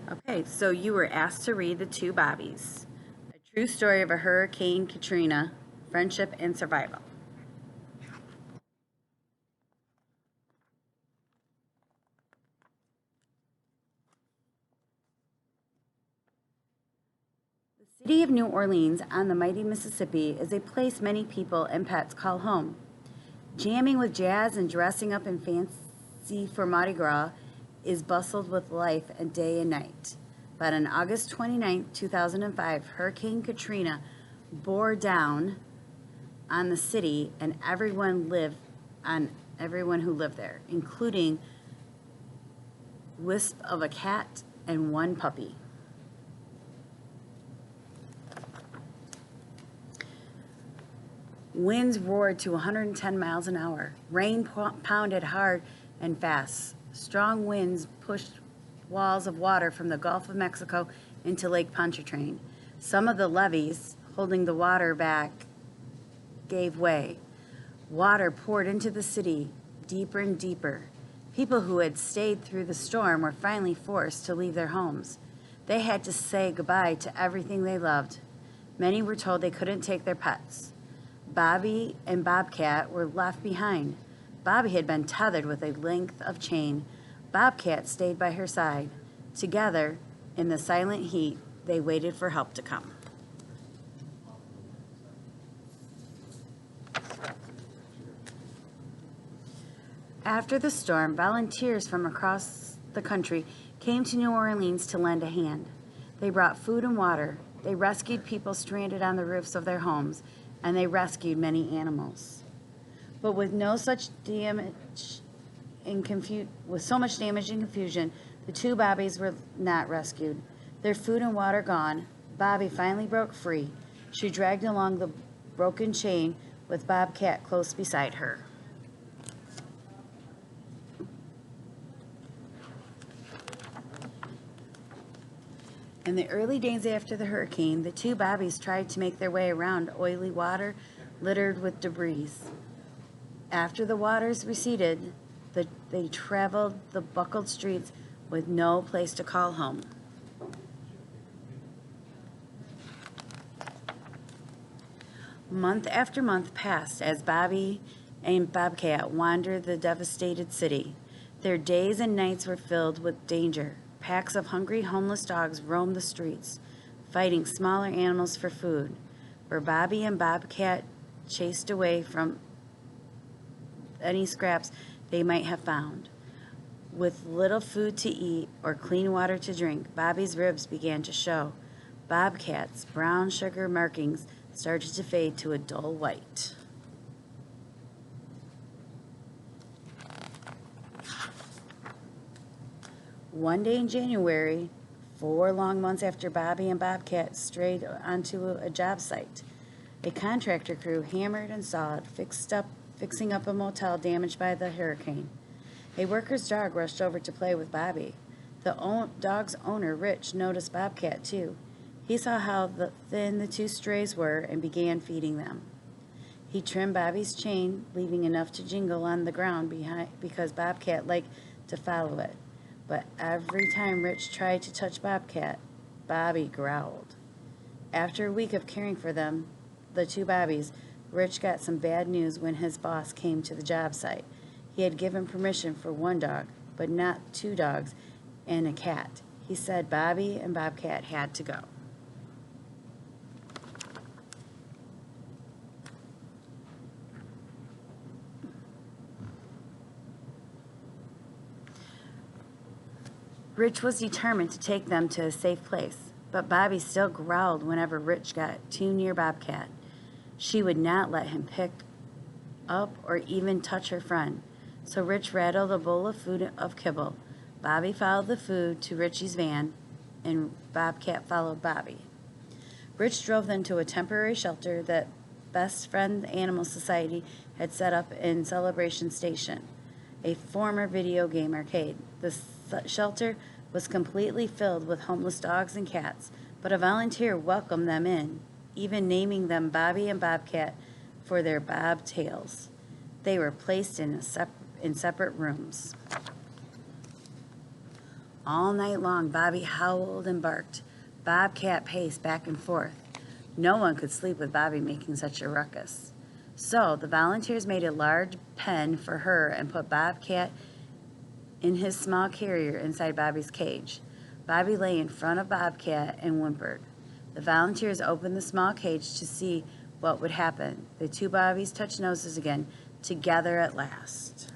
Okay, so you were asked to read The Two Bobbies, a true story of a Hurricane Katrina, friendship, and survival. The city of New Orleans on the mighty Mississippi is a place many people and pets call home. Jamming with jazz and dressing up in fancy for Mardi Gras is bustled with life and day and night. But on August 29, 2005, Hurricane Katrina bore down on the city and everyone who lived there, including wisp of a cat and one puppy. Winds roared to 110 miles an hour. Rain pounded hard and fast. Strong winds pushed walls of water from the Gulf of Mexico into Lake Pontchartrain. Some of the levees holding the water back gave way. Water poured into the city deeper and deeper. People who had stayed through the storm were finally forced to leave their homes. They had to say goodbye to everything they loved. Many were told they couldn't take their pets. Bobby and Bobcat were left behind. Bobby had been tethered with a length of chain. Bobcat stayed by her side. Together, in the silent heat, they waited for help to come. After the storm, volunteers from across the country came to New Orleans to lend a hand. They brought food and water. They rescued people stranded on the roofs of their homes, and they rescued many animals. But with so much damage and confusion, the two Bobbies were not rescued. Their food and water gone, Bobby finally broke free. She dragged along the broken chain with Bobcat close beside her. In the early days after the hurricane, the two Bobbies tried to make their way around oily water littered with debris. After the waters receded, they traveled the buckled streets with no place to call home. Month after month passed as Bobby and Bobcat wandered the devastated city. Their days and nights were filled with danger. Packs of hungry, homeless dogs roamed the streets, fighting smaller animals for food, where Bobby and Bobcat chased away from any scraps they might have found. With little food to eat or clean water to drink, Bobby's ribs began to show. Bobcat's brown sugar markings started to fade to a dull white. One day in January, 4 long months after Bobby and Bobcat strayed onto a job site, a contractor crew hammered and sawed, fixing up a motel damaged by the hurricane. A worker's dog rushed over to play with Bobby. The dog's owner, Rich, noticed Bobcat too. He saw how thin the two strays were and began feeding them. He trimmed Bobby's chain, leaving enough to jingle on the ground because Bobcat liked to follow it. But every time Rich tried to touch Bobcat, Bobby growled. After a week of caring for them, the two Bobbies, Rich got some bad news when his boss came to the job site. He had given permission for one dog, but not two dogs and a cat. He said Bobby and Bobcat had to go. Rich was determined to take them to a safe place, but Bobby still growled whenever Rich got too near Bobcat. She would not let him pick up or even touch her friend, so Rich rattled a bowl of food of kibble. Bobby followed the food to Richie's van, and Bobcat followed Bobby. Rich drove them to a temporary shelter that Best Friend Animal Society had set up in Celebration Station, a former video game arcade. The shelter was completely filled with homeless dogs and cats, but a volunteer welcomed them in, even naming them Bobby and Bobcat for their bobtails. They were placed in separate rooms. All night long, Bobby howled and barked. Bobcat paced back and forth. No one could sleep with Bobby making such a ruckus. So the volunteers made a large pen for her and put Bobcat in his small carrier inside Bobby's cage. Bobby lay in front of Bobcat and whimpered. The volunteers opened the small cage to see what would happen. The two Bobbies touched noses again, together at last.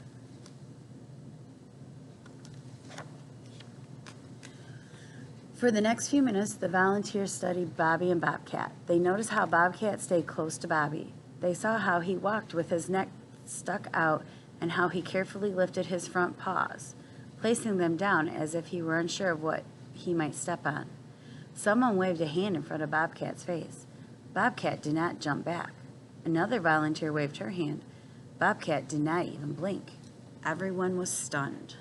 For the next few minutes, the volunteers studied Bobby and Bobcat. They noticed how Bobcat stayed close to Bobby. They saw how he walked with his neck stuck out and how he carefully lifted his front paws, placing them down as if he were unsure of what he might step on. Someone waved a hand in front of Bobcat's face. Bobcat did not jump back. Another volunteer waved her hand. Bobcat did not even blink. Everyone was stunned.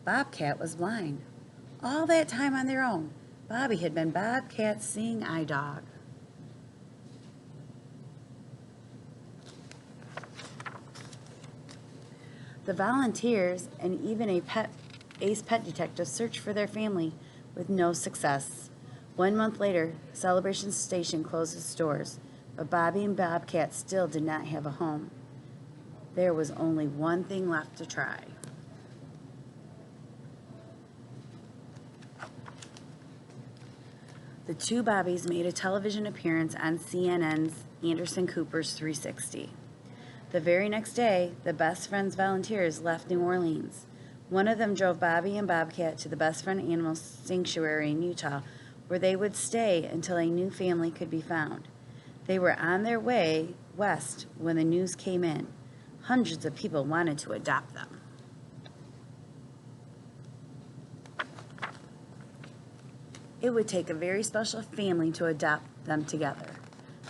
Bobcat was blind. All that time on their own, Bobby had been Bobcat's seeing eye dog. The volunteers and even ace pet detective searched for their family with no success. 1 month later, Celebration Station closed its doors, but Bobby and Bobcat still did not have a home. There was only one thing left to try. The two Bobbies made a television appearance on CNN's Anderson Cooper's 360. The very next day, the Best Friends volunteers left New Orleans. One of them drove Bobby and Bobcat to the Best Friend Animal Sanctuary in Utah, where they would stay until a new family could be found. They were on their way west when the news came in. Hundreds of people wanted to adopt them. It would take a very special family to adopt them together.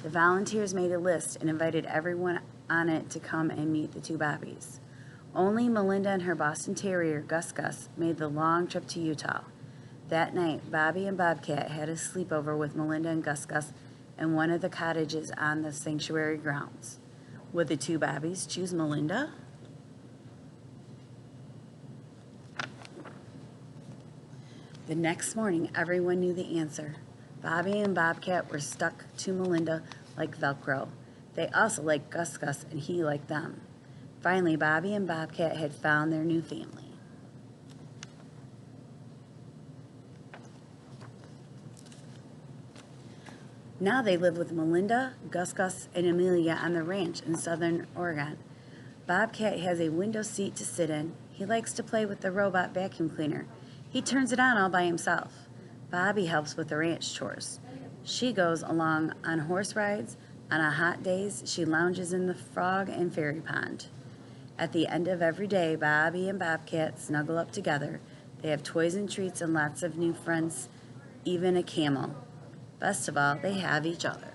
The volunteers made a list and invited everyone on it to come and meet the two Bobbies. Only Melinda and her Boston Terrier, Gus Gus, made the long trip to Utah. That night, Bobby and Bobcat had a sleepover with Melinda and Gus Gus in one of the cottages on the sanctuary grounds. Would the two Bobbies choose Melinda? The next morning, everyone knew the answer. Bobby and Bobcat were stuck to Melinda like Velcro. They also liked Gus Gus, and he liked them. Finally, Bobby and Bobcat had found their new family. Now they live with Melinda, Gus Gus, and Amelia on the ranch in southern Oregon. Bobcat has a window seat to sit in. He likes to play with the robot vacuum cleaner. He turns it on all by himself. Bobby helps with the ranch chores. She goes along on horse rides. On hot days, she lounges in the frog and fairy pond. At the end of every day, Bobby and Bobcat snuggle up together. They have toys and treats and lots of new friends, even a camel. Best of all, they have each other.